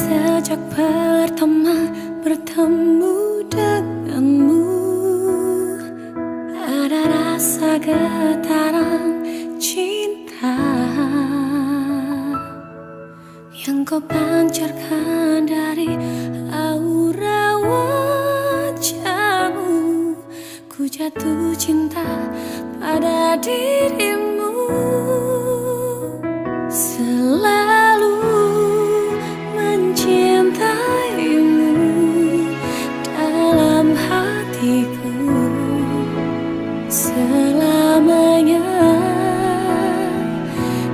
Sejak pertama bertemu denganmu, ada rasa getaran cinta yang kau pancarkan dari aura wajahmu. Ku jatuh cinta pada dirimu, selalu mencintaimu dalam hatiku selamanya.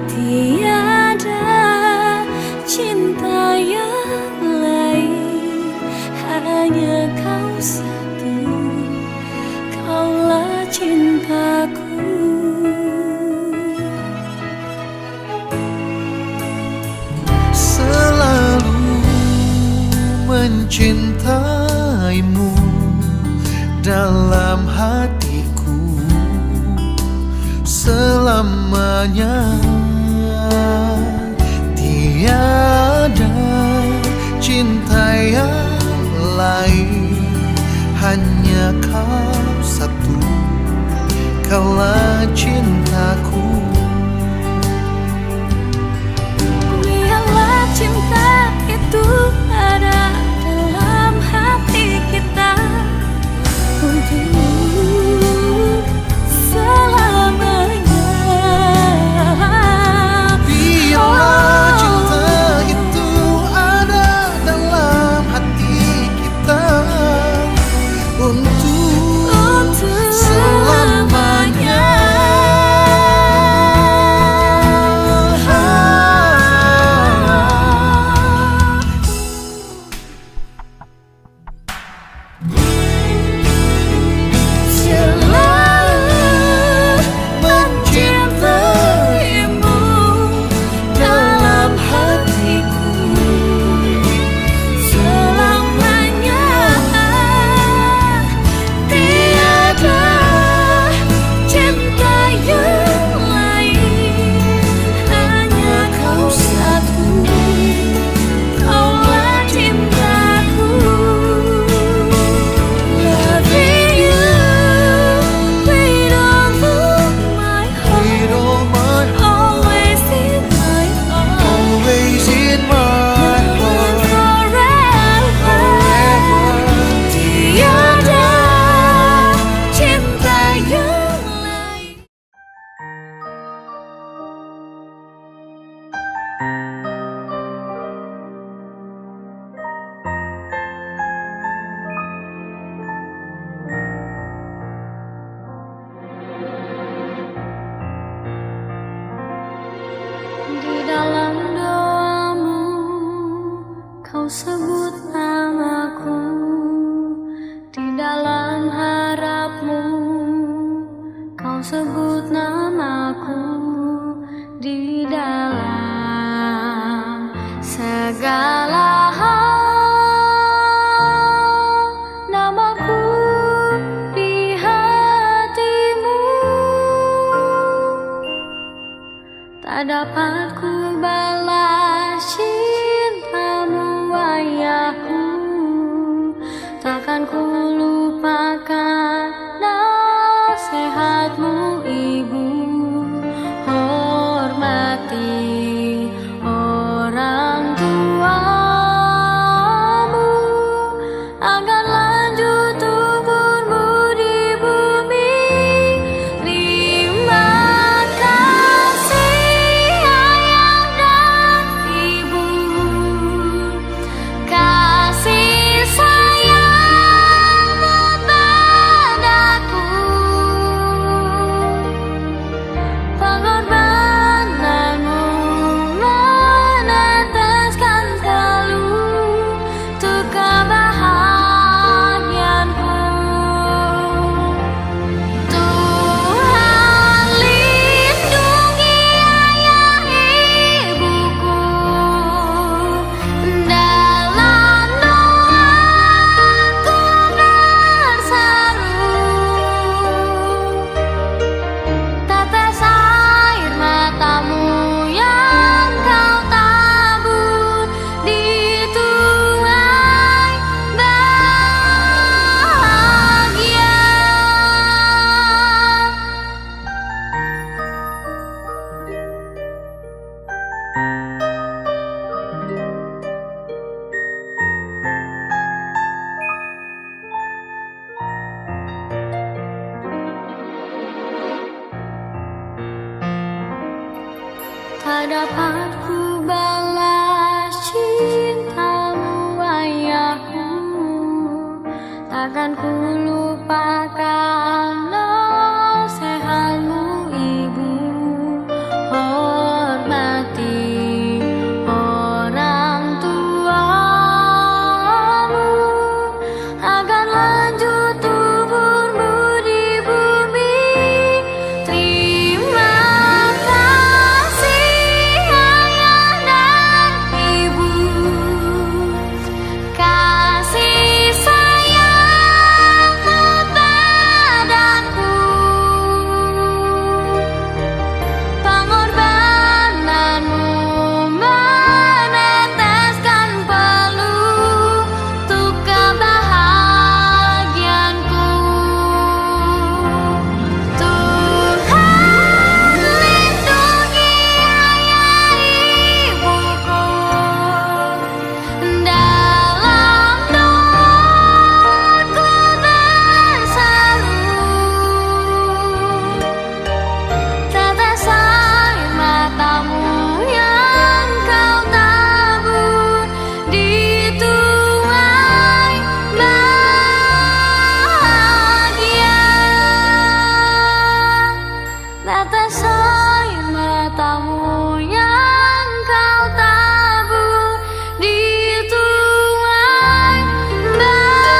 Tiada cinta yang lain, hanya kau satu, kaulah cintaku. Mencintaimu dalam hatiku selamanya. Tiada cinta yang lain, hanya kau satu, kaulah cintaku. Biarlah cinta itu ada dalam hati kita untuk selamanya. Biarlah cinta itu ada dalam hati kita untuk selamanya. Dalam doamu kau sebut namaku, di dalam harapmu kau sebut namaku, di dalam segala hal namaku di hatimu. Tak dapat ku balas cintamu ayahku, takkan ku lupakan nasihatmu ibu. Hormati orang tuamu agar lanjut tumbuhmu di bumi. Terima kasih ayah dan ibu, kasih sayang dapat ku balas cintamu ayahku, takkan ku lupakan nasihatmu ibu. Hormati orang tuamu agar lanjut tuburmu di bumi. Terima kasih ayah dan ibu, kasih sayangmu padaku, pengorbananmu meneteskan peluh untuk kebahagiaanku. Tuhan lindungi ayah ibuku, dalam doaku berselalu. Tetes air matamu yang kau tabur di tuai bahagia. Tetes air matamu yang kau tabur di tuai bahagia.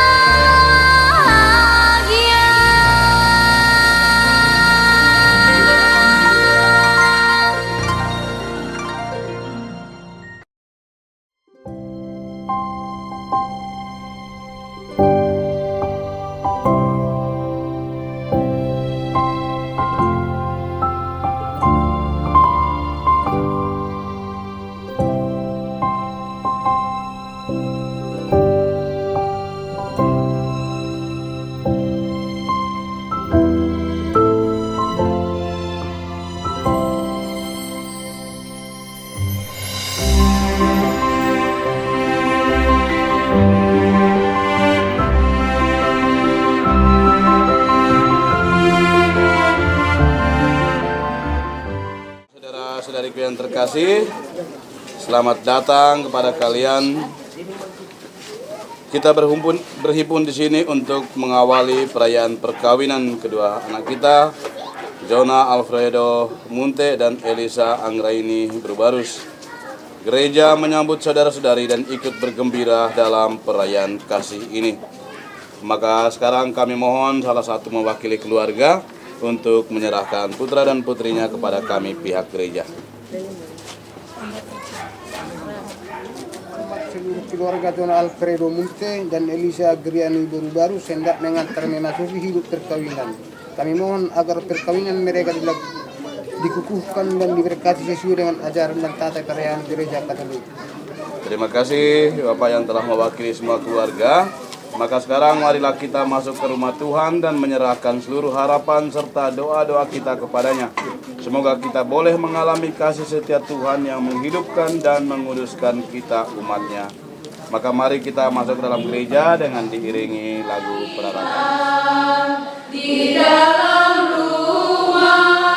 Saudara-saudariku yang terkasih, selamat datang kepada kalian. Kita berhimpun di sini untuk mengawali perayaan perkawinan kedua anak kita, Jonah Alfredo Munte dan Elisa Anggraini Berbarus. Gereja menyambut saudara-saudari dan ikut bergembira dalam perayaan kasih ini. Maka sekarang kami mohon salah satu mewakili keluarga untuk menyerahkan putra dan putrinya kepada kami pihak gereja. Seluruh keluarga Jonah Alfredo Munte dan Elisa Anggraini Berbarus hendak mengantar memasuki hidup perkawinan. Kami mohon agar perkawinan mereka dikukuhkan dan diberkati sesuai dengan ajaran dan tata perayaan gereja Katolik. Terima kasih Bapak yang telah mewakili semua keluarga. Maka sekarang marilah kita masuk ke rumah Tuhan dan menyerahkan seluruh harapan serta doa-doa kita kepadanya. Semoga kita boleh mengalami kasih setia Tuhan yang menghidupkan dan menguduskan kita umatnya. Maka mari kita masuk dalam gereja dengan diiringi lagu penarakan. Di dalam rumah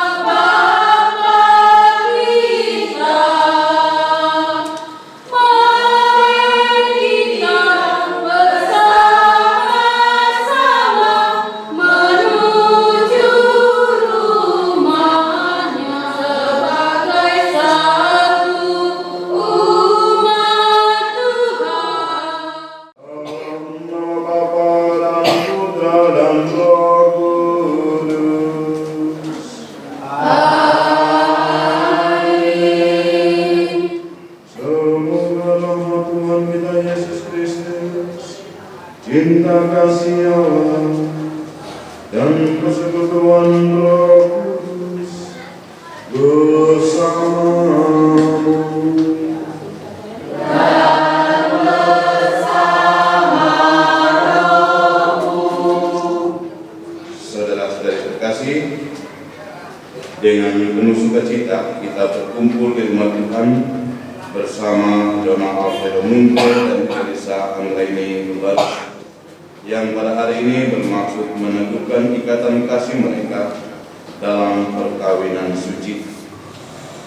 cinta kasih Allah dan persekutuan Roh Kudus bersamamu. Saudara-saudari terkasih, dengan penuh sukacita kita berkumpul di rumah Tuhan bersama Jonah Alfredo Munte dan Elisa Anggraini Berbarus yang pada hari ini bermaksud meneguhkan ikatan kasih mereka dalam perkawinan suci.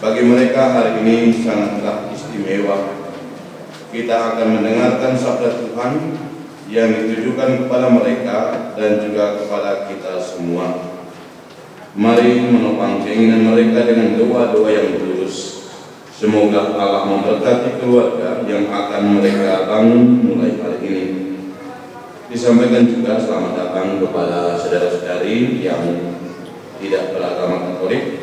Bagi mereka hari ini sangatlah istimewa. Kita akan mendengarkan sabda Tuhan yang ditujukan kepada mereka dan juga kepada kita semua. Mari menopang keinginan mereka dengan doa-doa yang tulus. Semoga Allah memberkati keluarga yang akan mereka bangun mulai hari ini. Disampaikan juga selamat datang kepada saudara-saudari yang tidak beragama Katolik.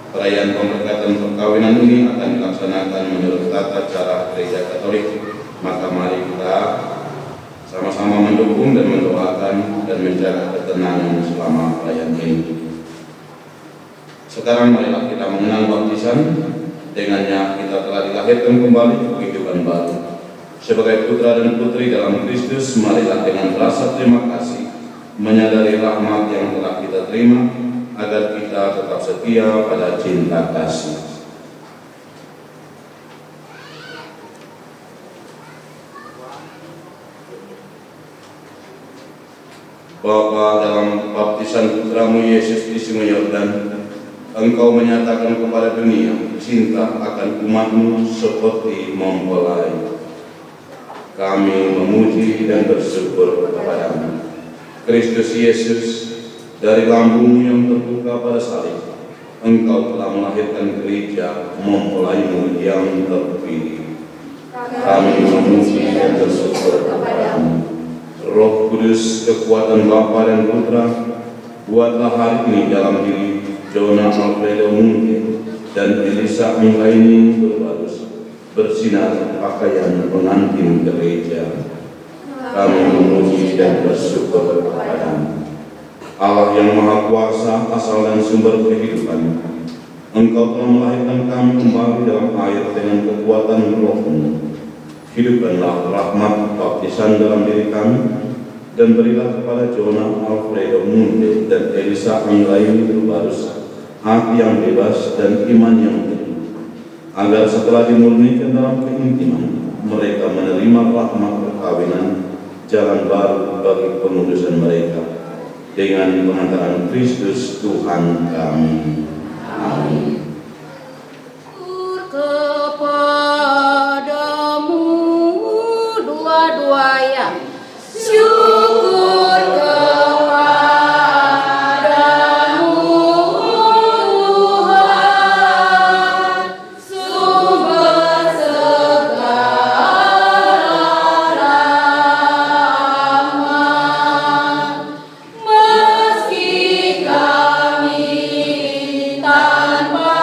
Perayaan pemberkatan perkawinan ini akan dilaksanakan menurut tata cara Gereja Katolik. Maka mari kita sama-sama mendukung dan mendoakan dan menjaga ketenangan selama perayaan ini. Sekarang marilah kita mengenang baptisan. Dengannya kita telah dilahirkan kembali ke kehidupan baru. Sebagai putra dan putri dalam Kristus, marilah dengan rasa terima kasih menyadari rahmat yang telah kita terima, agar kita tetap setia pada cinta kasih. Bapa, dalam baptisan putramu Yesus di Sungai Yordan, Engkau menyatakan kepada dunia cinta akan umatmu seperti mempelai. Kami memuji dan bersyukur kepadamu, Kristus Yesus. Dari lambungmu yang terbuka pada salib, Engkau telah melahirkan gereja mempelaimu yang terpilih. Kami memuji dan bersyukur kepadamu. Roh Kudus, kekuatan Bapa dan Putra, buatlah hari ini dalam diri Jona Alfredo Munte dan Elisa Anggraini Berbarus bersinar pakaian pengantin gereja. Kami memuji dan bersyukur kepadamu. Allah yang Maha Kuasa, asal dan sumber kehidupan, Engkau telah melahirkan kami kembali dalam air dengan kekuatan Roh-Mu. Hidupkanlah rahmat baptisan dalam diri kami, dan berilah kepada Jona Alfredo Munte dan Elisa Anggraini Berbarus hati yang bebas dan iman yang teguh, agar setelah dimurnikan dalam keintiman, mereka menerima rahmat perkawinan, jalan baru bagi pengudusan mereka. Dengan pengantaran Kristus Tuhan kami. Amin. Kepadamu dua-duanya syukur kepadamu Tuhan, sumber segala rahmat. Meski kami tanpa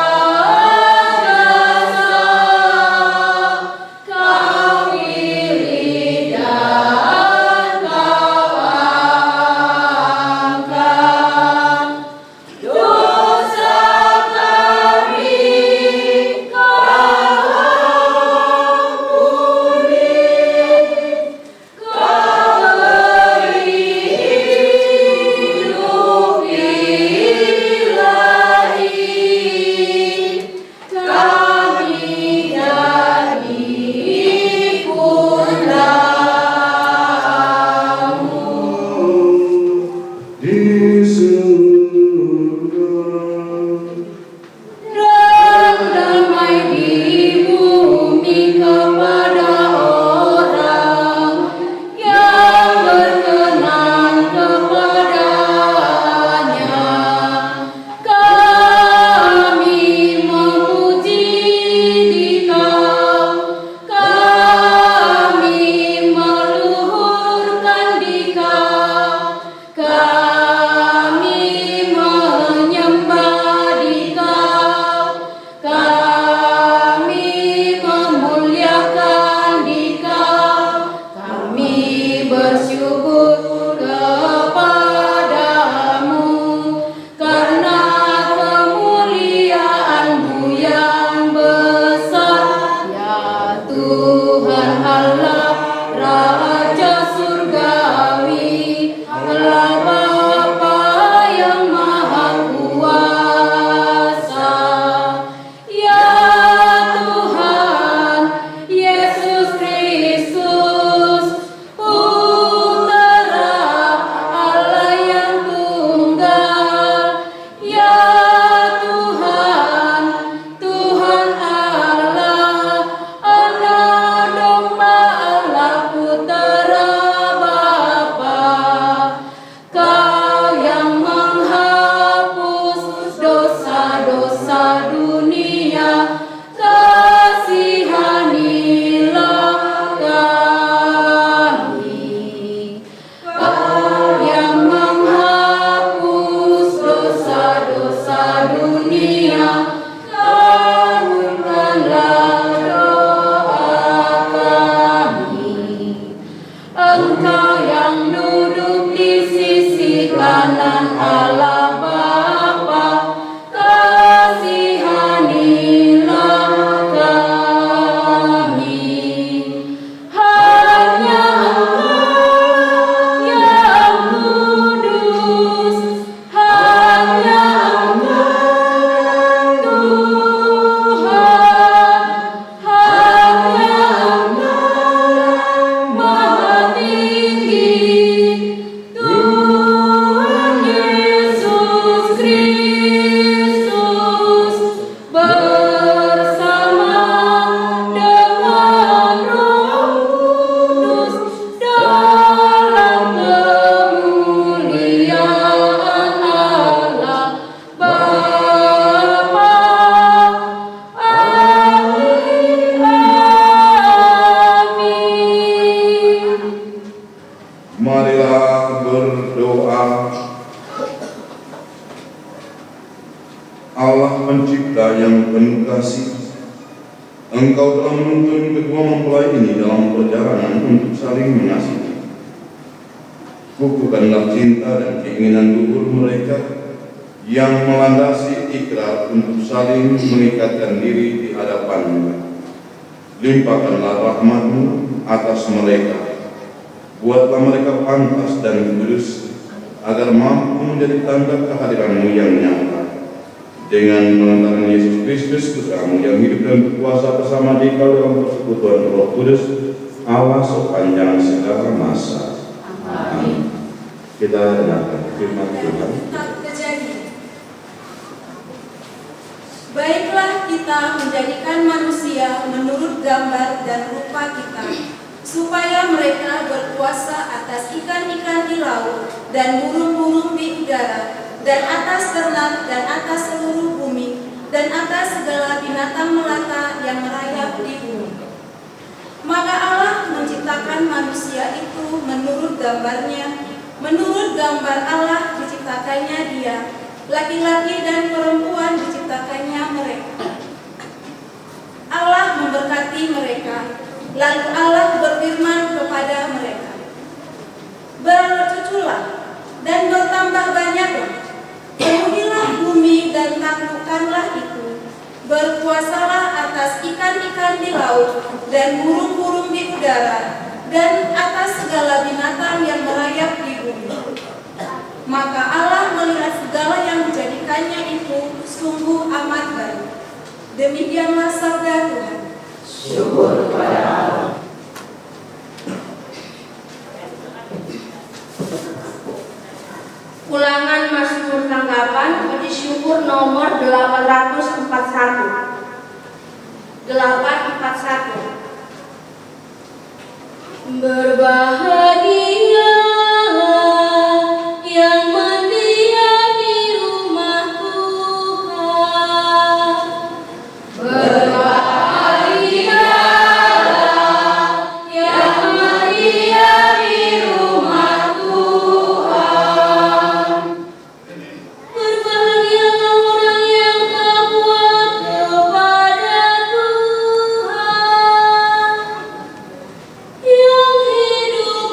Allah Putera Bapa, Kau yang menghapus dosa-dosa dunia, kasihanilah kami. Kau yang menghapus dosa-dosa dunia, kabulkanlah doa kami. Engkau yang duduk di sisi kanan Allah Bapa, kasihanilah kami. Hanya Engkau yang kudus, hanya Engkau Tuhan, hanya Engkau Maha Tinggi, Tuhan Yesus Kristus, bersama dengan Roh Kudus, dalam kemuliaan Allah Bapa. Amin. Marilah berdoa. Allah pencipta yang penuh kasih, Engkau telah menuntun kedua mempelai ini dalam perjalanan untuk saling mengasihi. Kukuhkanlah cinta dan keinginan luhur mereka yang melandasi ikrar untuk saling mengikatkan diri di hadapan-Mu. Limpahkanlah rahmat-Mu atas mereka. Buatlah mereka pantas dan kudus, agar mampu menjadi tanda kehadiran-Mu yang nyata. Dengan pengantaran Yesus Kristus, Putra-Mu yang hidup dan berkuasa bersama Dikau dalam persekutuan Roh Kudus, Allah sepanjang segala masa. Amin. Kita dengarkan firman Tuhan. Kitab Kejadian. Baiklah kita menjadikan manusia menurut gambar dan rupa kita, supaya mereka berkuasa atas ikan-ikan di laut dan burung-burung di udara, dan atas ternak dan atas seluruh bumi, dan atas segala binatang melata yang merayap di bumi. Maka Allah menciptakan manusia itu menurut gambarnya, menurut gambar Allah diciptakannya dia, laki-laki dan perempuan diciptakannya mereka. Allah memberkati mereka, lalu Allah berfirman kepada mereka, bercuculah dan bertambah banyaklah, penuhilah bumi dan taklukkanlah itu, berkuasalah atas ikan-ikan di laut dan burung-burung di udara, dan atas segala binatang yang merayap di bumi. Maka Allah melihat segala yang dijadikannya itu sungguh amat baik. Demikianlah sabda Tuhan. Syukur kepada Allah. Ulangan Mazmur tanggapan puji syukur nomor 841. 841. Berbahagia yang mendiami rumah Tuhan. Berbahagia yang mendiami rumah Tuhan. Berbahagialah orang yang takwa kepada Tuhan, yang hidup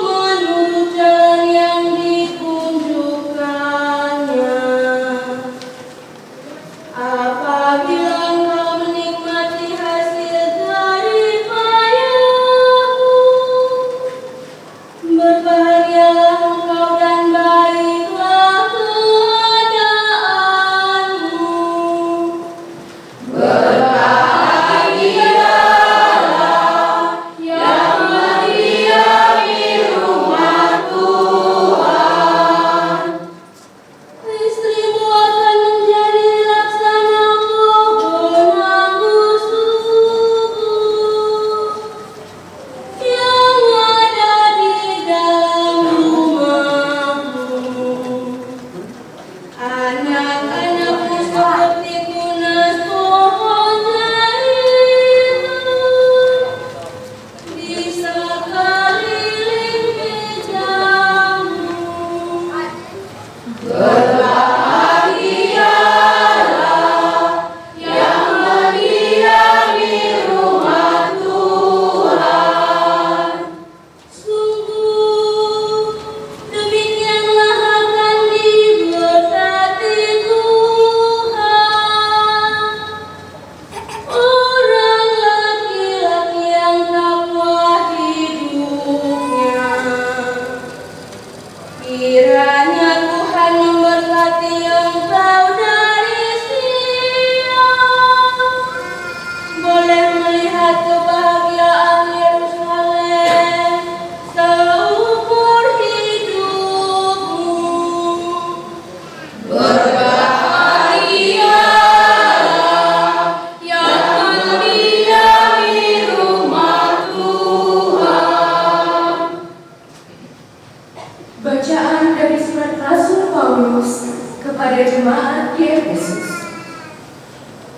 Paulus kepada jemaat di Efesus.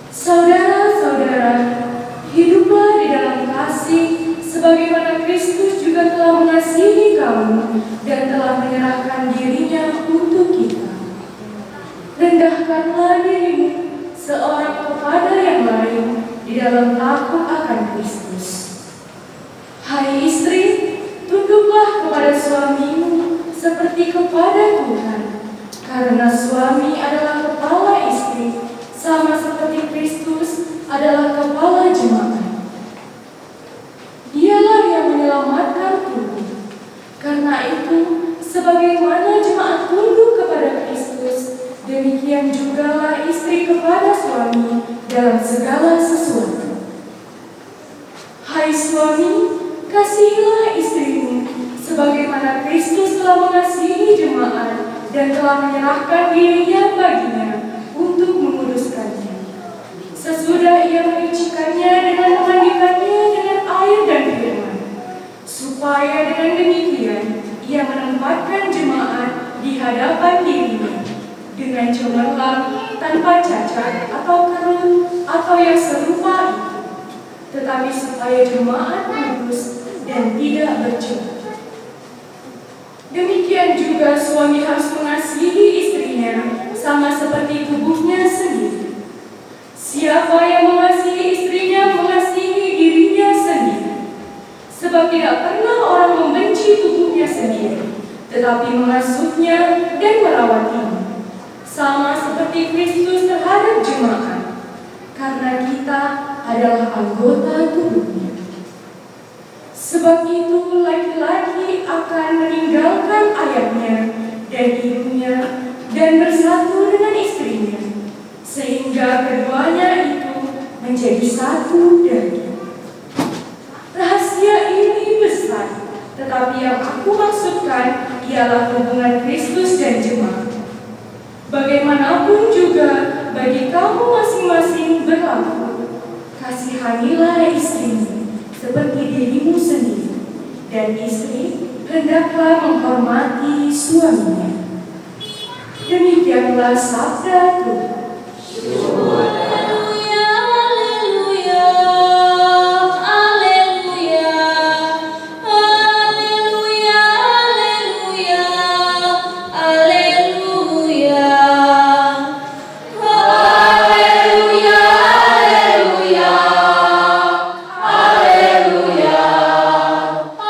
Saudara-saudara, hiduplah di dalam kasih sebagaimana Kristus juga telah mengasihi kamu dan telah menyerahkan dirinya untuk kita. Rendahkanlah dirimu seorang kepada yang lain di dalam takut akan Kristus. Hai istri, tunduklah kepada suamimu seperti kepada Tuhan, karena suami adalah kepala istri, sama seperti Kristus adalah kepala jemaat. Dialah yang menyelamatkan tubuh. Karena itu, sebagaimana jemaat tunduk kepada Kristus, demikian jugalah istri kepada suami dalam segala sesuatu. Hai suami, kasihilah istrimu, sebagaimana Kristus telah mengasihi jemaat dan telah menyerahkan dirinya baginya untuk menguduskannya. Sesudah ia menyucikannya dengan memandikannya dengan air dan firman, supaya dengan demikian ia menempatkan jemaat di hadapan dirinya dengan cemerlang, tanpa cacat atau kerut atau yang serupa itu, tetapi supaya jemaat kudus dan tidak bercela. Demikian juga suami harus mengasihi istrinya sama seperti tubuhnya sendiri. Siapa yang mengasihi istrinya mengasihi dirinya sendiri. Sebab tidak pernah orang membenci tubuhnya sendiri, tetapi mengasuhnya dan merawatinya, sama seperti Kristus terhadap jemaat, karena kita adalah anggota tubuhnya. Sebab itu laki-laki akan meninggalkan ayahnya dan ibunya dan bersatu dengan istrinya, sehingga keduanya itu menjadi satu daging. Rahasia ini besar, tetapi yang aku maksudkan ialah hubungan Kristus dan jemaat. Bagaimanapun juga bagi kamu masing-masing berlaku, kasihanilah istrimu seperti dirimu sendiri, dan istri hendaklah menghormati suaminya. Demikianlah sabda Tuhan. Haleluya, haleluya, haleluya, haleluya, haleluya, haleluya, haleluya, haleluya,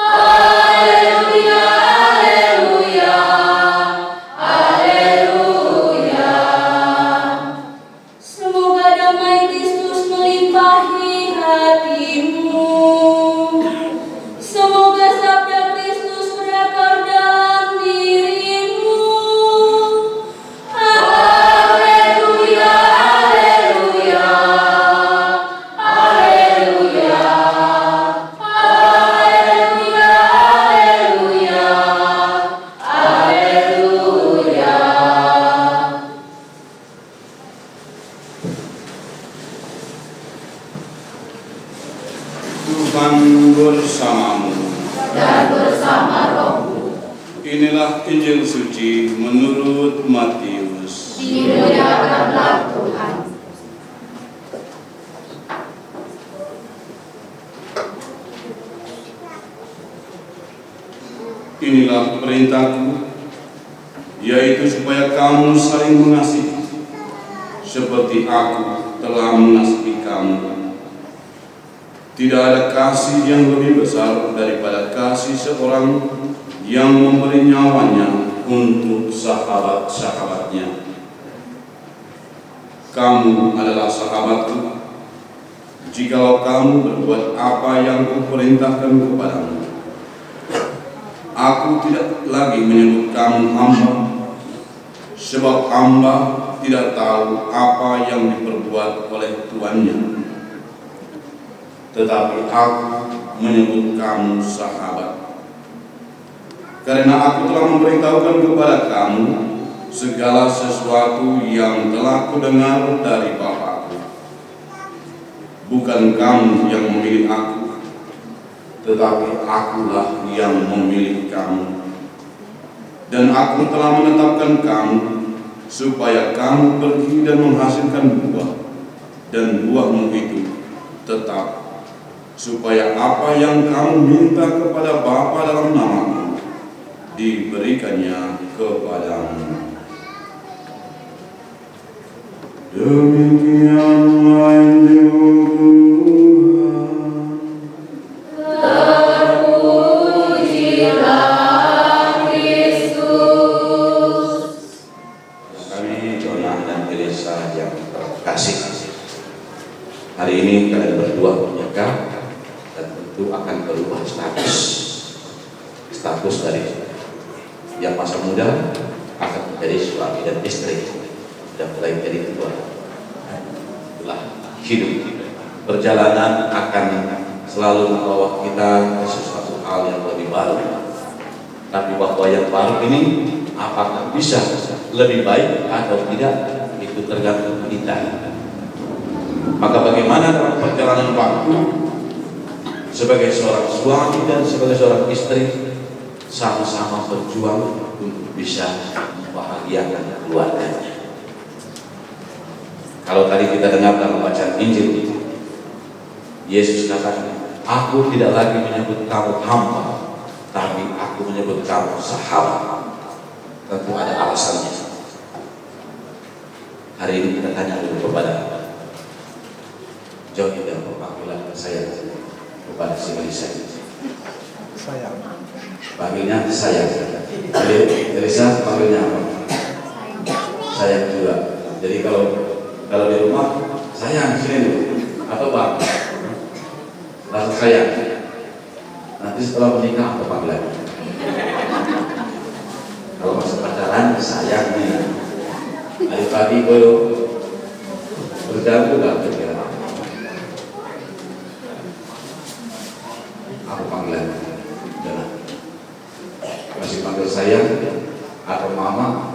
haleluya, haleluya, haleluya. Semoga damai Kristus melimpahi hatimu. Semoga sabda Kristus berakar dalam dirimu. Haleluya, haleluya, haleluya, haleluya, haleluya, haleluya. Tuhan bersamamu. Dan bersama rohmu. Inilah Injil suci menurut Matius. Dimuliakanlah Tuhan. Inilah perintahku, yaitu supaya kamu saling mengasihi, seperti aku telah mengasihi kamu. Tidak ada kasih yang lebih besar daripada kasih seorang yang memberi nyawanya untuk sahabat-sahabatnya. Kamu adalah sahabatku, jikalau kamu berbuat apa yang kuperintahkan kepadamu. Aku tidak lagi menyebut kamu hamba, sebab hamba tidak tahu apa yang diperbuat oleh tuannya. Tetapi aku menyebut kamu sahabat, karena aku telah memberitahukan kepada kamu segala sesuatu yang telah kudengar dari Bapa-Ku. Bukan kamu yang memilih aku, tetapi akulah yang memilih kamu Dan aku telah menetapkan kamu supaya kamu pergi dan menghasilkan buah, dan buahmu itu tetap, supaya apa yang kamu minta kepada Bapa dalam namaku diberikannya kepadamu. Demikianlah Injil Tuhan. Kami Jonah dan Elisa yang terkasih, hari ini kalian berdua menikah dan tentu akan berubah status dari yang masa muda akan menjadi suami dan istri, dan mulai menjadi ketua. Itulah hidup. Perjalanan akan selalu membawa kita ke sesuatu hal yang lebih baru. Tapi bahwa yang baru ini apakah bisa lebih baik atau tidak, itu tergantung kita. Maka bagaimana dalam perjalanan waktu sebagai seorang suami dan sebagai seorang istri sama-sama berjuang untuk bisa membahagiakan keluarganya. Kalau tadi kita dengar dalam bacaan Injil, Yesus katakan, aku tidak lagi menyebut kamu hamba, tapi aku menyebut kamu sahabat. Tentu ada alasannya. Hari ini kita tanya dulu kepada Johnny dan panggilan saya kepada si Elisa. Sayang. Panggilnya sayang. Elisa panggilnya apa? Sayang juga. Jadi kalau di rumah sayang sini dulu atau bang, rasa sayang. Nanti setelah menikah apa panggilannya? Kalau masih pacaran sayang nih. Hari pagi gue berjalan juga kira-kira apa panggilannya? Masih panggil sayang atau mama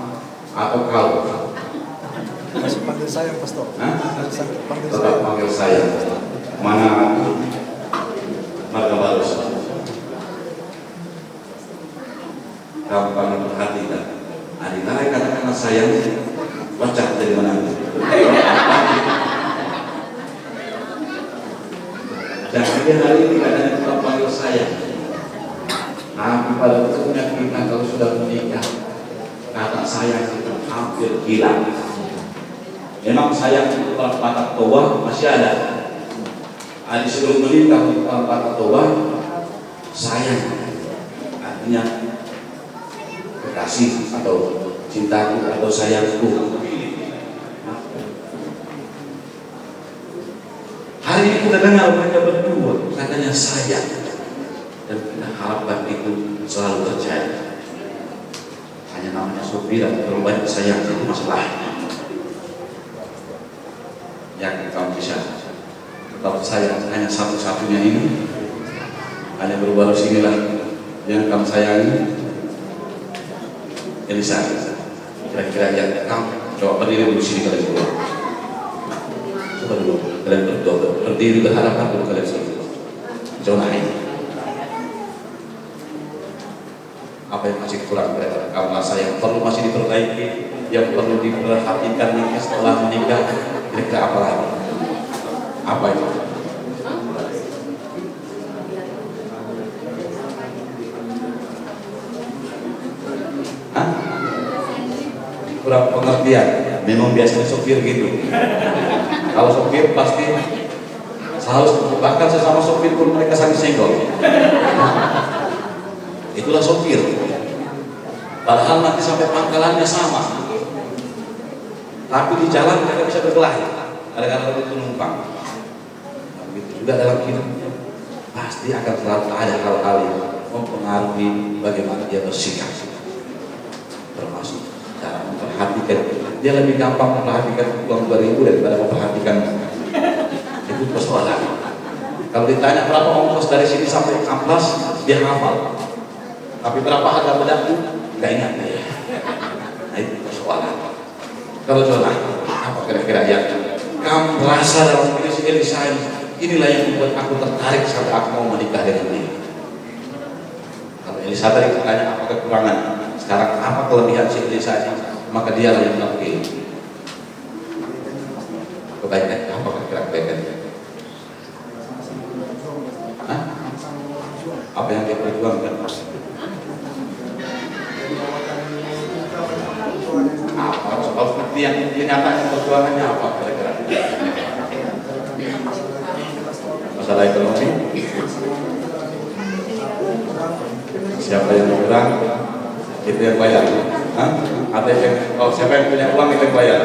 atau kau? Masih panggil sayang, Pastor. Panggil Tetap sayang. panggil sayang. Mana Marga Barus? Kamu paling perhatikan. Adinara katakan sayang, baca dari mana? Dan dia hari ini katanya tetap panggil sayang. Tapi pada umumnya kita kalau sudah menikah, kata sayang itu hampir hilang. Memang sayang itu kalau kata toba masih ada. Ada sebelum menikah untuk kata toba, sayang artinya kekasih atau cintaku atau sayangku. Hari ini kita dengar mereka berdua katanya sayang, dan kita harapkan itu selalu terjadi. Hanya namanya Sophia terlalu banyak sayang itu masalahnya. Yang kamu bisa tetap sayang hanya satu-satunya ini, hanya Baru-Barus inilah yang kamu sayangi. Elisa, kira-kira yang kamu coba berdiri dulu sini kalian berdua. Coba dulu kalian berdua berdiri berhadapan dulu kalian sini. Jonah ini. Apa yang masih kurang mereka? Karena sayang perlu masih diperbaiki, yang perlu diperhatikan nikah setelah menikah. Kira-kira apa lagi? Apa itu? Hah? Kurang pengertian. Memang biasanya sopir gitu. Kalau sopir pasti selalu, bahkan sesama sopir pun mereka saling senggol. Itulah sopir. Padahal nanti sampai pangkalannya sama. Tapi di jalan mereka bisa berkelahi. Kadang-kadang itu penumpang. Begitu juga dalam hidup, pasti akan selalu ada hal-hal yang mempengaruhi bagaimana dia bersikap. Termasuk cara memperhatikan. Dia lebih gampang memperhatikan uang 2000 daripada memperhatikan itu persoalan. Kalau ditanya berapa ongkos dari sini sampai Amplas, dia hafal. Tapi berapa harga bedakku? Nggak ingat ya. Nah itu persoalan. Kalau Jonah, apa kira-kira yang kamu rasa dalam diri si Elisa inilah yang membuat aku tertarik sampai aku mau menikah dengan dia? Kalau Elisa tadi katanya apa kekurangan, sekarang apa kelebihan si Elisa ini, maka dia yang terpilih. Kebaikan apa kebaikan? Apa yang dia perjuangkan? Apa soal bukti yang nyatanya perjuangannya apa kira-kira? Masalah ekonomi? Siapa yang kurang? Itu yang bayar. Siapa yang punya uang itu yang bayar.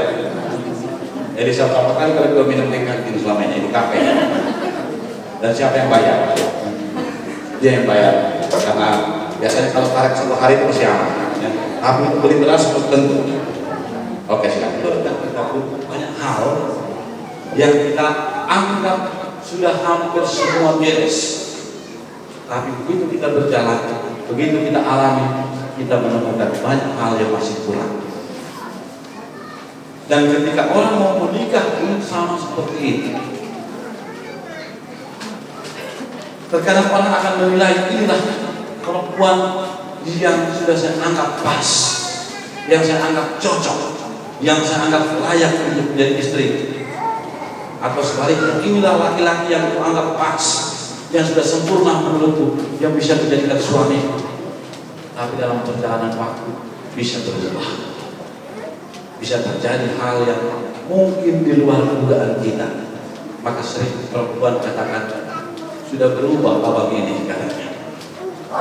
Elisa berapa kali kalau dua minum di kantin selama ini di kafe? Dan siapa yang bayar? Dia yang bayar. Karena biasanya kalau tarik satu hari itu masih aman. Ya. Tapi untuk beli beras belum tentu. Oke, silakan. Kita banyak hal yang kita anggap sudah hampir semua beres. Tapi begitu kita berjalan, begitu kita alami, kita menemukan banyak hal yang masih kurang. Dan ketika orang mau menikah pun sama seperti itu. Terkadang orang akan menilai inilah perempuan yang sudah saya anggap pas, yang saya anggap cocok, yang saya anggap layak untuk menjadi istri. Atau sebaliknya, inilah laki-laki yang aku anggap pas, yang sudah sempurna menurutku, yang bisa menjadikan suami. Tapi dalam perjalanan waktu bisa berubah, bisa terjadi hal yang mungkin di luar dugaan kita. Maka sering perempuan katakan sudah berubah abang ini katanya.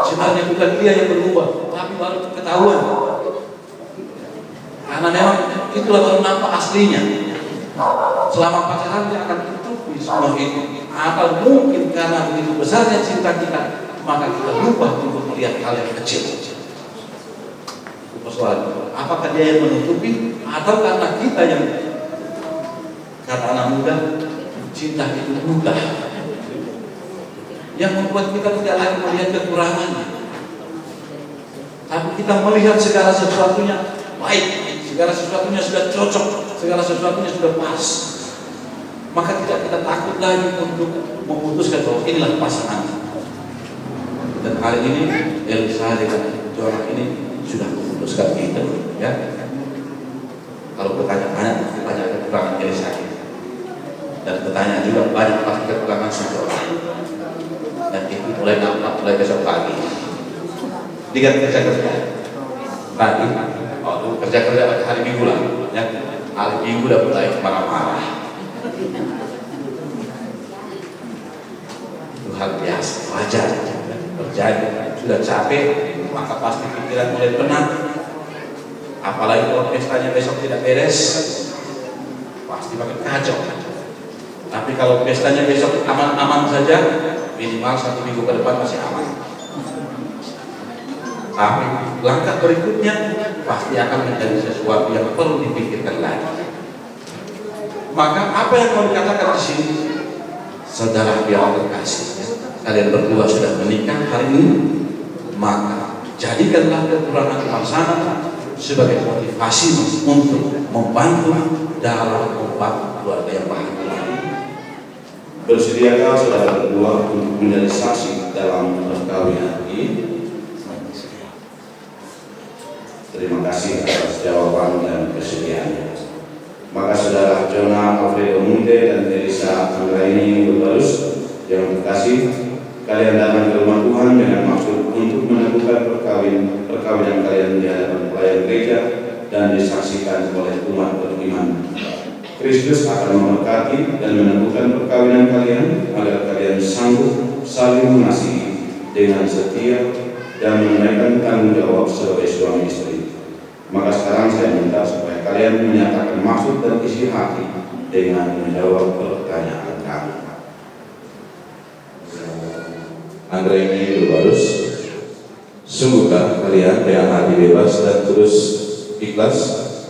Sebenarnya bukan dia yang berubah, tapi baru ketahuan. Karena memang itulah baru nampak aslinya. Selama pacaran dia akan tutupi semua itu. Atau mungkin karena begitu besarnya cinta kita, maka kita lupa untuk melihat hal yang kecil. Itu persoalan. Apakah dia yang menutupi atau karena kita yang, kata anak muda, cinta itu mudah, yang membuat kita tidak lagi melihat kekurangannya, tapi kita melihat segala sesuatunya baik, segala sesuatunya sudah cocok, segala sesuatunya sudah pas. Maka tidak kita takut lagi untuk memutuskan bahwa inilah pasangan. Dan hari ini Elisa dengan Joanna ini sudah memutuskan itu, ya. Kalau bertanya-tanya banyak kekurangan Elisa ini, dan bertanya juga banyak pasti kekurangan si Joanna. Dan itu mulai nampak mulai besok pagi. Dia kerja pagi, kerja hari Minggu lah, ya. Hari Minggu udah mulai marah-marah. Itu hal biasa, wajar terjadi. Sudah capek, maka pasti pikiran mulai penat. Apalagi kalau pestanya besok tidak beres, pasti makin kacau. Tapi kalau pestanya besok aman-aman saja, minimal 1 minggu ke depan masih aman. Tapi langkah berikutnya pasti akan menjadi sesuatu yang perlu dipikirkan lagi. Maka apa yang mau dikatakan di sini, saudara yang terkasih, kalian berdua sudah menikah hari ini, maka jadikanlah kekurangan pasangan sebagai motivasi untuk membantu dalam membangun keluarga yang bahagia. Bersediakah saudara berdua untuk menjadi saksi dalam perkawinan ini? Terima kasih atas jawaban dan kesediaannya. Maka saudara Jona Alfredo Munte dan Elisa Anggraini Berbarus yang terkasih, kalian datang ke rumah Tuhan dengan maksud untuk meneguhkan perkawinan kalian di hadapan pelayan gereja dan disaksikan oleh umat beriman. Kristus akan memberkati dan meneguhkan perkawinan kalian agar kalian sanggup saling mengasihi dengan setia dan menunaikan tanggung jawab sebagai suami istri. Maka sekarang saya minta supaya kalian menyatakan maksud dan isi hati dengan menjawab pertanyaan kami. Anggraini Berbarus, sungguhkah kalian dengan hati bebas dan tulus ikhlas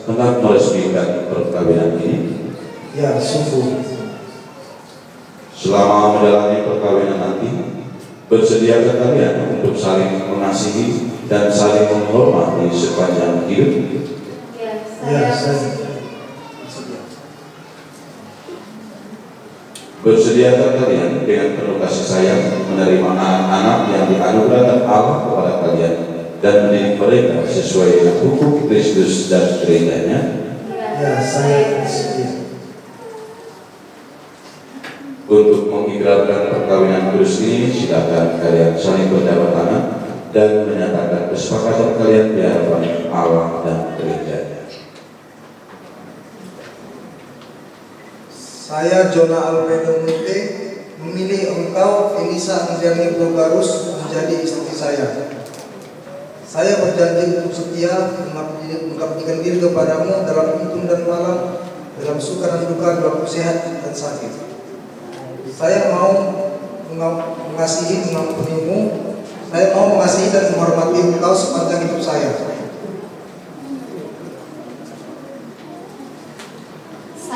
hendak meresmikan perkawinan ini? Ya, sungguh. Selama menjalani perkawinan nanti, bersediakah kalian untuk saling mengasihi dan saling menghormati sepanjang hidup? Ya, saya. Bersediakah kalian dengan penuh kasih sayang menerima anak-anak yang dianugerahkan Allah kepada kalian dan mendidik mereka sesuai dengan hukum Kristus dan gerejanya? Ya, saya bersedia. Untuk mengikrarkan perkawinan kudus ini, silakan kalian saling berjabat tangan dan menyatakan kesepakatan kalian di hadapan Allah dan gerejanya. Saya Jonah Alfredo Munte memilih engkau Elisa Anjani Brogarus menjadi istri saya. Saya berjanji untuk setia mengabdikan diri kepadamu dalam hidup dan malam, dalam suka dan duka, dalam sehat dan sakit. Saya mau mengasihi, mengampunimu. Saya mau mengasihi dan menghormati engkau sepanjang hidup saya.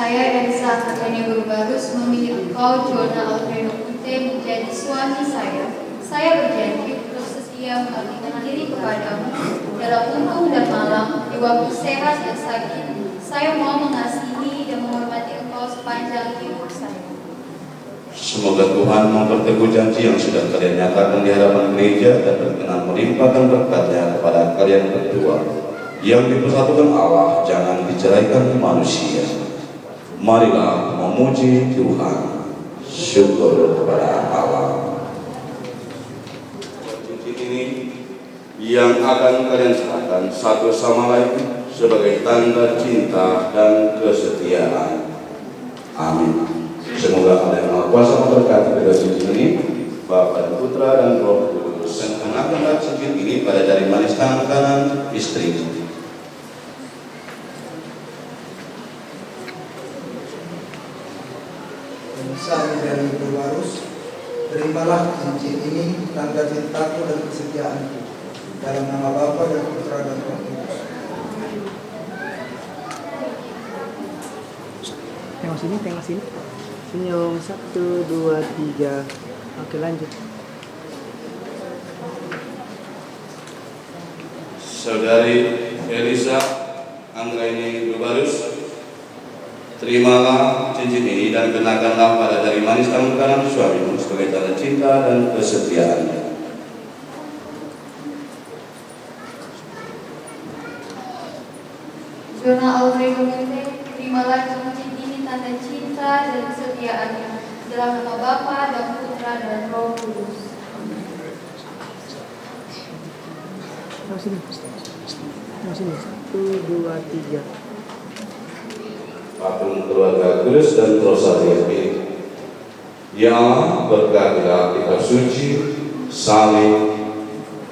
Saya Elisa Anjani Brogarus memilih engkau Jonah Alfredo Munte menjadi suami saya. Saya berjanji untuk setia mengabdikan diri kepadamu dalam untung dan malam, di waktu sehat dan sakit. Saya mau mengasihi dan menghormati engkau sepanjang hidup saya. Semoga Tuhan memperteguh janji yang sudah kalian nyatakan di hadapan gereja dan berkenan melimpahkan berkat-Nya kepada kalian berdua yang dipersatukan Allah, jangan diceraikan manusia. Marilah memuji Tuhan. Syukur kepada Allah. Cincin ini yang akan kalian serahkan satu sama lain sebagai tanda cinta dan kesetiaan. Amin. Semoga Allah yang Maha Kuasa memberkati kedua cincin ini, Bapa dan Putra dan Roh Kudus. Dan kenakanlah cincin ini pada jari manis tangan kanan istri. Elisa Anjani Brogarus, terimalah cincin ini tanda cintaku dan kesetiaanku. Dalam nama Bapa dan Putra dan Roh Kudus. Tengok sini. Senyum, 1, 2, 3. Oke, lanjut. Saudari Elisa Anggraini Brogarus, terimalah cincin ini dan kenakanlah pada jari manis tangan kanan suamimu sebagai tanda cinta dan kesetiaannya. Jonah Alfredo Munte, terimalah cincin ini tanda cinta dan kesetiaannya dalam nama Bapa dan Putra dan Roh Kudus. Sini. 1, 2, 3. Patung keluarga kudus dan rosario ini. Ya Allah, berkatilah kitab suci, salib,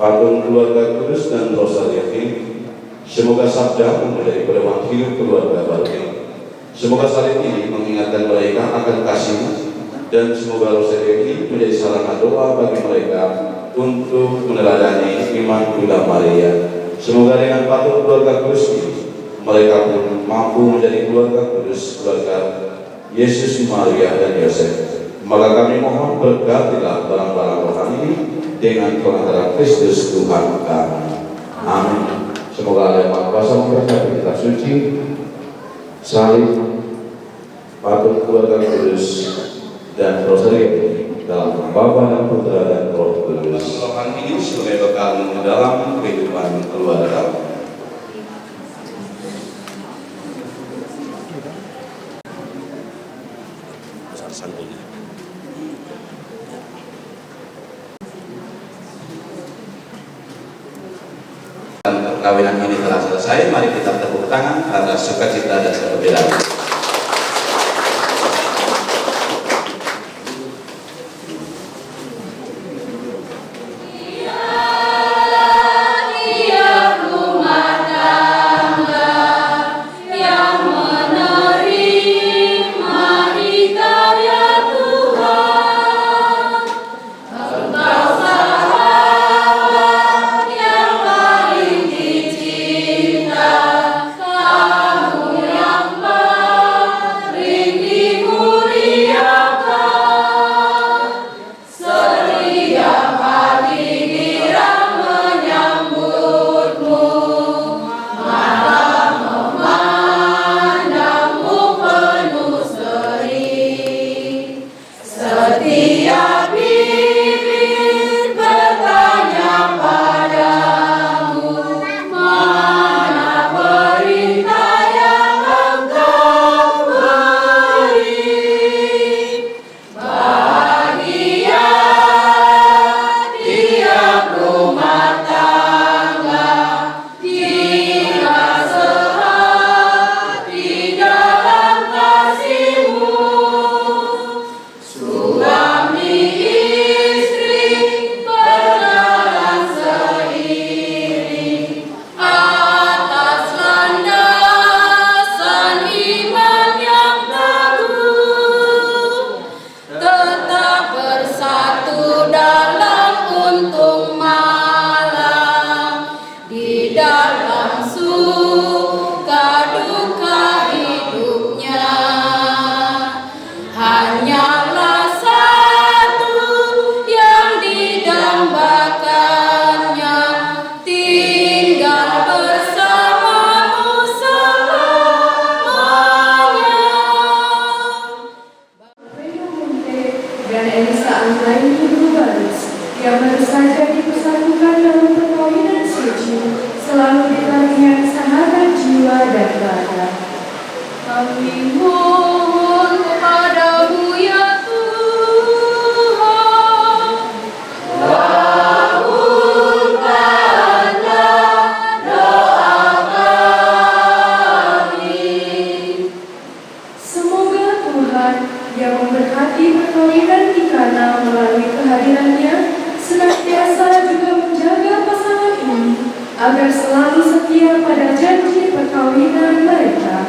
patung keluarga kudus dan rosario ini. Semoga sabda menjadi pedoman hidup keluarga baru ini. Semoga salib ini mengingatkan mereka akan kasih, dan semoga rosario ini menjadi sarana doa bagi mereka untuk meneladani iman Bunda Maria. Semoga dengan patung keluarga kudus ini mereka pun mampu menjadi keluarga kudus, keluarga Yesus, Maria, dan Yosef. Maka kami mohon berkatilah barang-barang rohani ini dengan pengantaran Kristus Tuhan kami. Amin. Semoga Allah yang Maha Kuasa memberkati kitab suci, salib, patung keluarga kudus, dan rosario dalam nama Bapa dan Putra dan Roh Kudus. Rohani ini sebagai bekal dalam kehidupan keluarga. Perkawinan ini telah selesai. Mari kita tepuk tangan atas sukacita dan kegembiraan. Kamu yang agar selalu setia pada janji perkawinan mereka.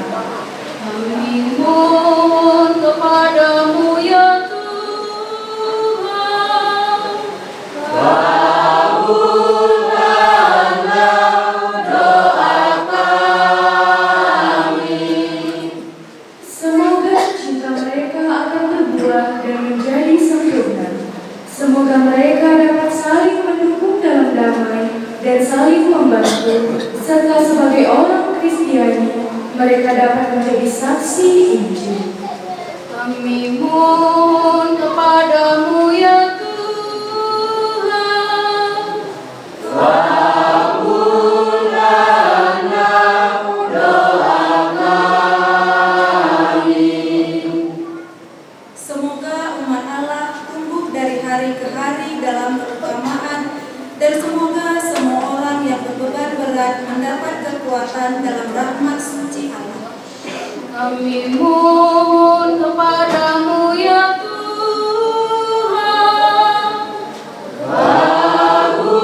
Kami mohon kepadamu ya Tuhan. Kabulkanlah doa kami. Semoga cinta mereka akan berbuah dan menjadi sempurna. Semoga mereka dapat saling mendukung dalam damai dan saling membantu, serta sebagai orang Kristiani, mereka dapat menjadi saksi Injil. Kami mohon kepadamu ya Tuhan. Kabulkanlah doa kami. Semoga umat Allah tumbuh dari hari ke hari dalam keutamaan, dan semoga semua orang yang berbeban berat mendapat kekuatan dalam rahmat suci Allah. Kami mohon kepadamu ya Tuhan. Kabulkanlah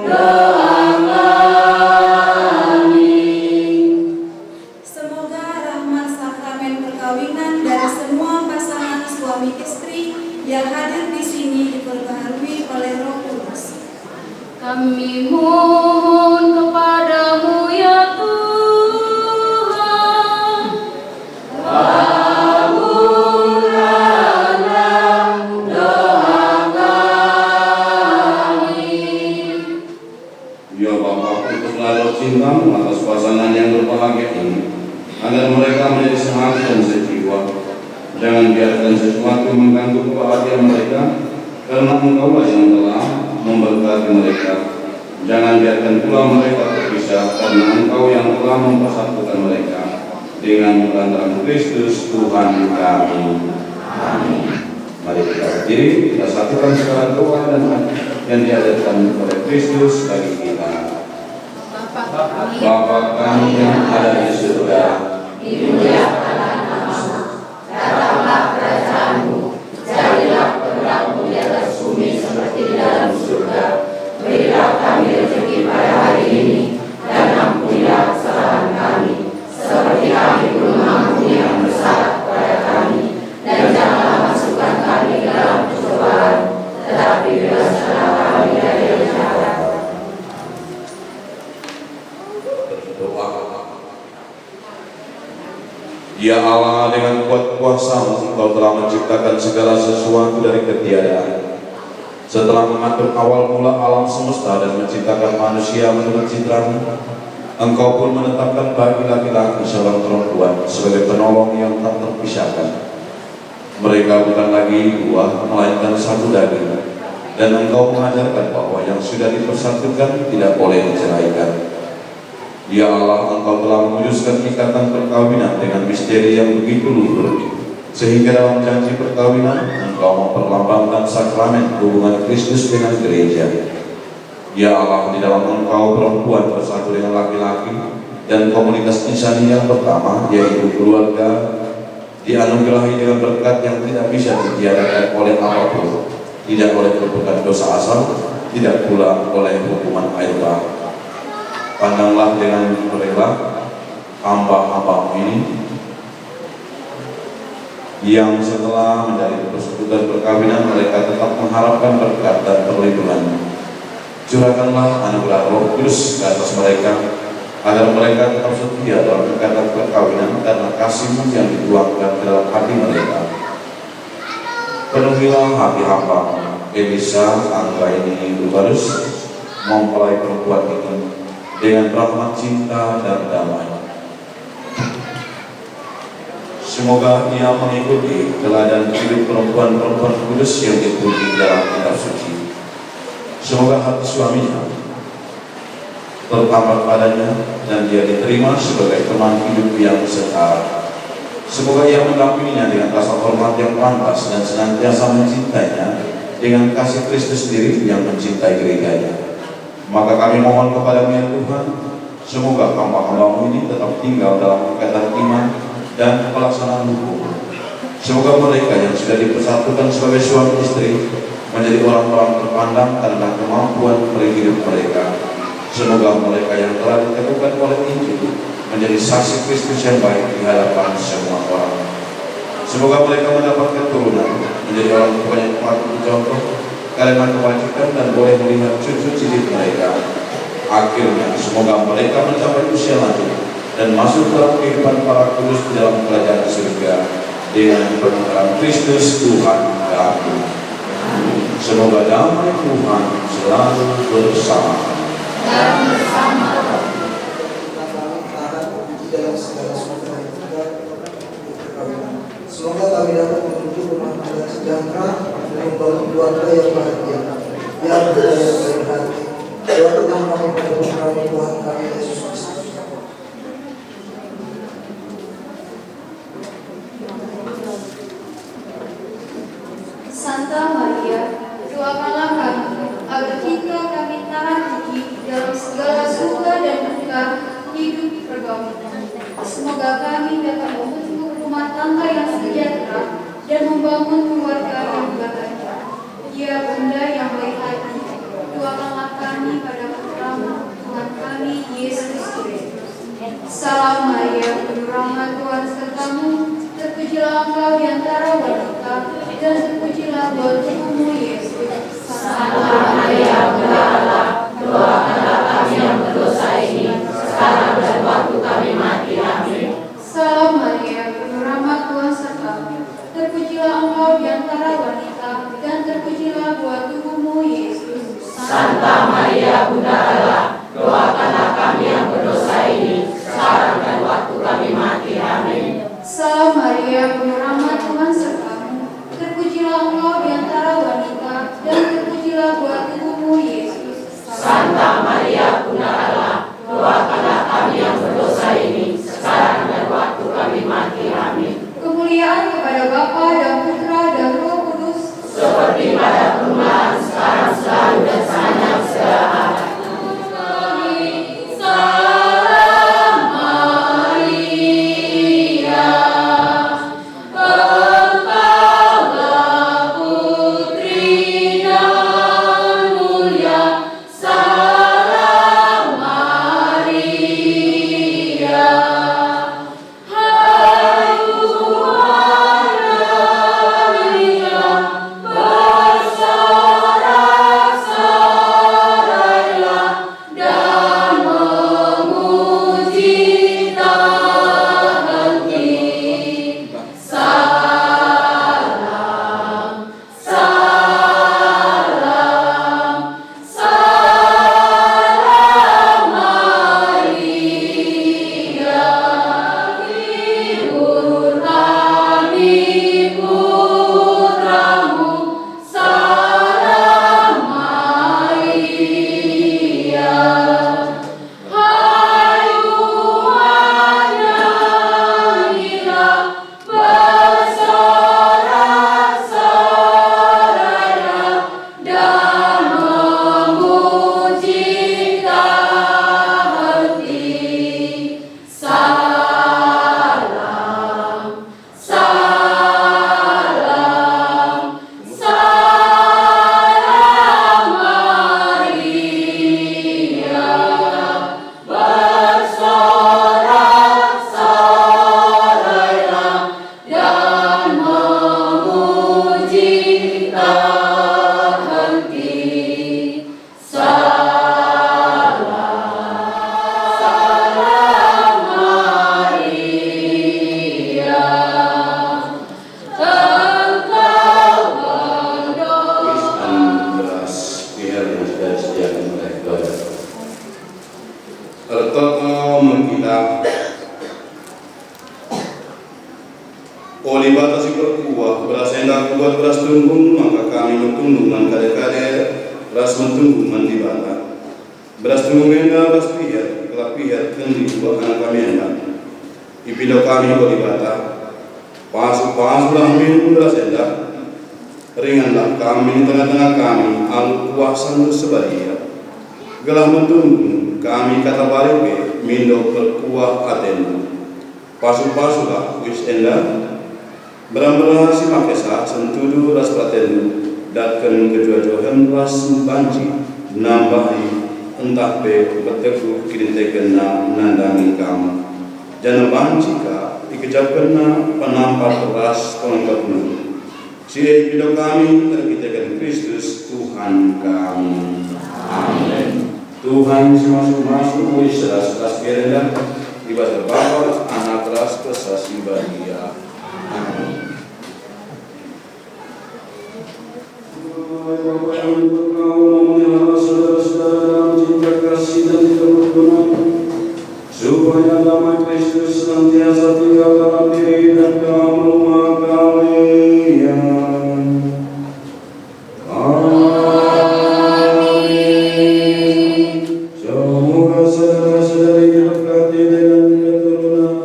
doa kami. Semoga rahmat sakramen perkawinan dari semua pasangan suami istri yang hadir di sini diperbaharui oleh Roh Kudus. Kami mohon kepadamu ya Tuhan. Kabulkanlah doa kami. Ya Bapa, utuslah roh cinta atas pasangan yang berbahagia ini, agar mereka menjadi semangat dan sejiwa. Jangan biarkan sesuatu mengganggu kebahagiaan mereka, karena Engkau yang telah memberkati mereka. Jangan biarkan pula mereka terpisah, karena Engkau yang telah mempersatukan mereka dengan perantara Kristus Tuhan kami. Amin. Mari kita berdiri, kita satukan segala doa dan yang diajarkan oleh Kristus bagi kita. Bapa kami yang ada di surga, dimuliakanlah namamu, datanglah kerajaanmu, jadilah kehendakmu di atas bumi seperti di dalam surga. Berilah kami rezeki pada hari ini, dan ampunilah kesalahan kami, seperti kami pun mengampuni yang bersalah kepada kami. Dan janganlah masukkan kami ke dalam pencobaan, tetapi bebaskanlah kami dari yang jahat. Ya Allah, dengan kuat kuasa-Mu Engkau telah menciptakan segala sesuatu dari ketiadaan. Setelah mengatur awal mula alam semesta dan menciptakan manusia menurut citra-Mu, Engkau pun menetapkan bagi laki-laki seorang perempuan sebagai penolong yang tak terpisahkan. Mereka bukan lagi dua, melainkan satu daging. Dan Engkau mengajarkan bahwa yang sudah dipersatukan tidak boleh diceraikan. Ya Allah, Engkau telah mewujudkan ikatan perkawinan dengan misteri yang begitu luhur, sehingga dalam janji perkawinan Engkau memperlambangkan sakramen hubungan Kristus dengan gereja. Ya Allah, di dalam Engkau perempuan bersatu dengan laki-laki dan komunitas insani yang pertama, yaitu keluarga, dianugerahi dengan berkat yang tidak bisa ditiadakan oleh apapun, tidak oleh perbuatan dosa asal, tidak pula oleh hukuman air bah. Pandanglah dengan rela hamba-hamba ini yang setelah menjadi persekutuan perkawinan mereka tetap mengharapkan berkat dan perlindungan. Curahkanlah anugerah Roh Kudus ke atas mereka, agar mereka tetap setia dalam ikatan perkawinan karena kasih-Mu yang dituangkan dalam hati mereka. Penuhilah hati hamba Elisa Anggraini Berbarus, mempelai perempuan ini, dengan rahmat cinta dan damai. Semoga ia mengikuti teladan hidup perempuan-perempuan kudus yang dipuji dalam kitab suci. Semoga hati suaminya bertambah padanya dan dia diterima sebagai teman hidup yang setara. Semoga ia mendampinginya dengan rasa hormat yang pantas dan senantiasa mencintainya dengan kasih Kristus sendiri yang mencintai gerejanya. Maka kami mohon kepada-Mu ya Tuhan, semoga hamba-hamba-Mu ini tetap tinggal dalam ikatan iman dan pelaksanaan hukum. Semoga mereka yang sudah dipersatukan sebagai suami istri menjadi orang-orang terpandang karena kemampuan hidup mereka. Semoga mereka yang telah diteguhkan oleh Injil menjadi saksi Kristus yang baik di hadapan semua orang. Semoga mereka mendapat keturunan, menjadi orang tua yang patut dicontoh karena kebajikan dan boleh melihat cucu cicit mereka. Akhirnya, semoga mereka mencapai usia lanjut dan masuk dalam kehidupan para kudus di dalam kerajaan surga dengan perkataan Kristus Tuhan kami. Semoga damai Tuhan selalu bersama. Dan bersama dalam segala sesuatu yang kita perkawinan. Semoga kami dapat menuju rumah tangga sejahtera dan membangun keluarga yang bahagia, yang berdaya baik hati. Doa Tuhan kami pada putra Tuhan kami Yesus Kristus. Santa Maria, doakanlah kami agar kita kami tahan gigih dalam segala suka dan duka hidup pergaulan. Semoga kami dapat membentuk rumah tangga yang sejahtera dan membangun keluarga yang bahagia. Ya Bunda yang baik hati, doakanlah kami pada putra-Mu Tuhan kami Yesus Kristus. Salam Maria, penuh rahmat Tuhan sertamu, terpujilah engkau di antara wanita, dan terpujilah buah tubuhmu Yesus. Santa Maria, Bunda Allah, doakanlah kami yang berdosa ini, sekarang dan waktu kami mati. Amin. Salam Maria, penuh rahmat Tuhan sertamu, terpujilah engkau di antara wanita, dan terpujilah buah tubuhmu Yesus. Santa Maria, Bunda Allah, doakanlah kami yang berdosa ini, sekarang dan waktu kami mati. Amin. Salam Maria, penuh rahmat Tuhan sertamu, terpujilah engkau di antara wanita, dan terpujilah buah tubuhmu Yesus. Santa Maria, Bunda Allah, doakanlah kami yang berdosa ini, sekarang dan waktu kami mati. Amin. Kemuliaan kepada Bapa dan Putra dan Roh Kudus, Seperti pada permulaan, sekarang, selalu, dan sepanjang segala abad. Oleh batas berkuah, beras hendak buat beras tunggung, maka kami mentunggung man kade-kade, beras mentunggung man di bata. Beras tunggung hendak, beras pihak, kelak pihak, kendi buat anak kami hendak. Ipindah kami oleh bata, pasuk-pasuklah minum beras hendak, ringanlah kami tengah-tengah kami, alu kuasan bersebaria. Gelah mentunggung, kami kata balik mindo berkuah atena. Pasuk-pasuklah wis hendak, beram-beram si makesa sentudu ras platenu datkan kedua-duaan kelas banci nambahi entah pe beteku kirintekan na nandangi kamu jangan banci ka ikejapkan na penampak keras pengangkatmu si hidup kami terkitakan Kristus Tuhan kami. Amin. Tuhan masuk-masuk seras-seras gerenda ibadah Bapa, Anak, Ras, Kesasi Bahagia. Amin. Bapa yang berkau memelihara saudara-saudara dalam cinta kasih dan kerukunan, supaya damai Kristus senantiasa tinggal dalam diri dan dalam rumah kalian. Semoga saudara-saudari diberkati dengan keturunan,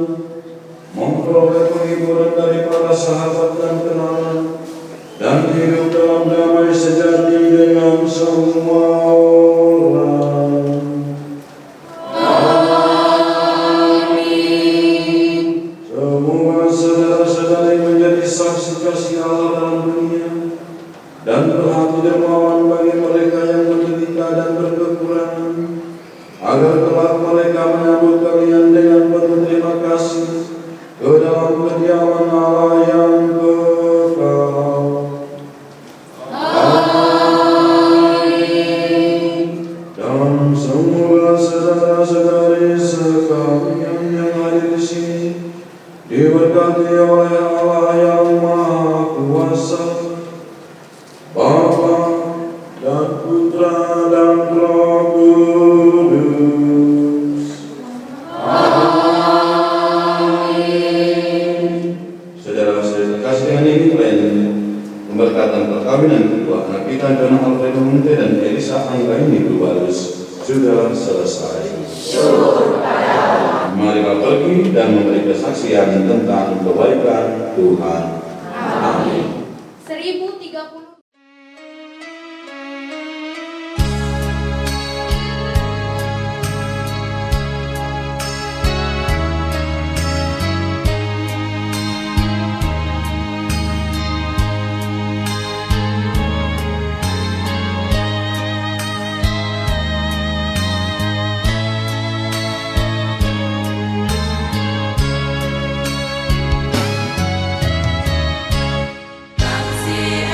memperoleh penghiburan daripada sahabat dan kenalan, dan hidup dalam damai sejati dengan semua orang. Amin. Semoga saudara-saudari menjadi saksi kasih Allah dalam dunia, dan berhati dermawan bagi mereka yang menderita dan berkekurangan, agar kelak mereka menyambut kalian dengan penuh terima kasih ke dalam kediaman Allah yang kekal. Amin. Dan semoga saudara-saudari sekalian yang hadir di sini diberkati oleh Allah yang Maha Kuasa, Bapa dan Putra dan Roh Kudus. Amin. Saudara-saudara kasih dengan ini lain pemberkatan perkawinan kedua anak kita Dona Alfredo Munte dan Elisa Anggraini Brubarus sudah selesai. Marilah pergi dan memberi kesaksian tentang kebaikan Tuhan. Amin. 1030. Kasih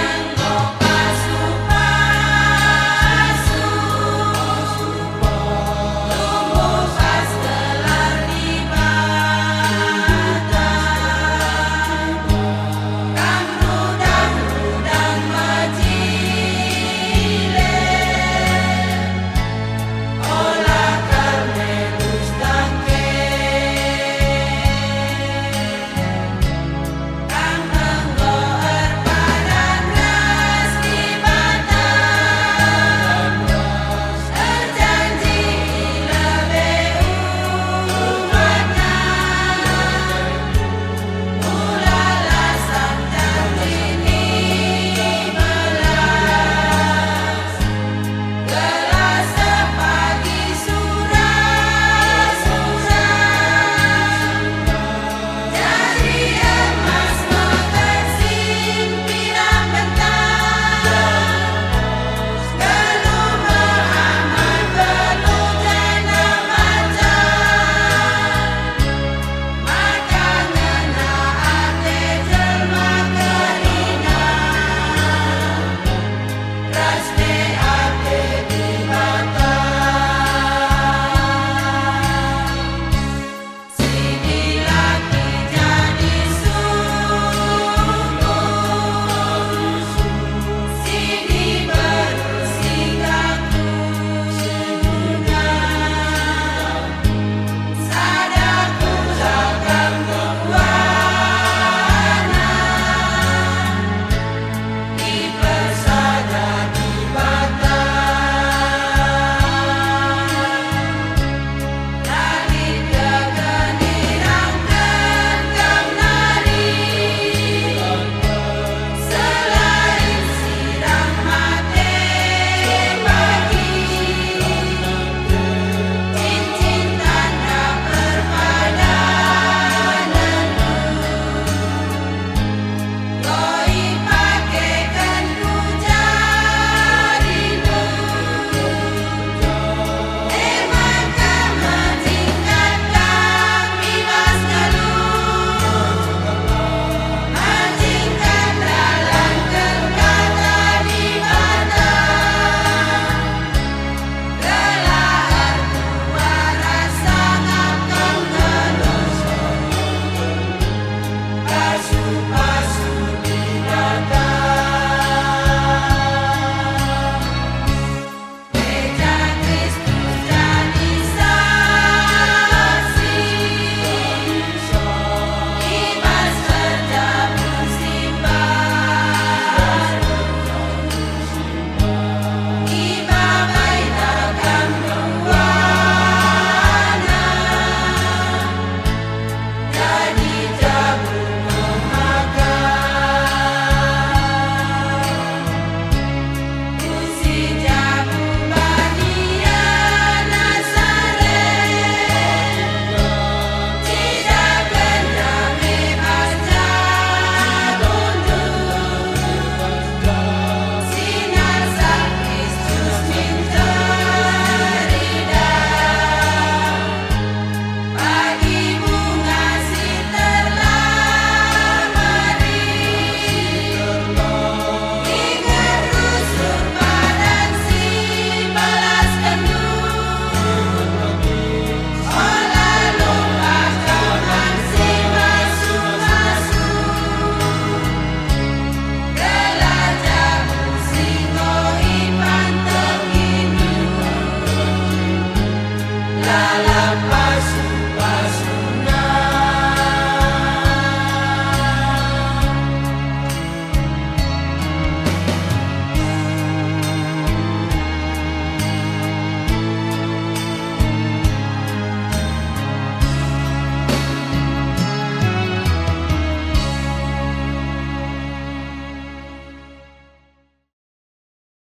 salam.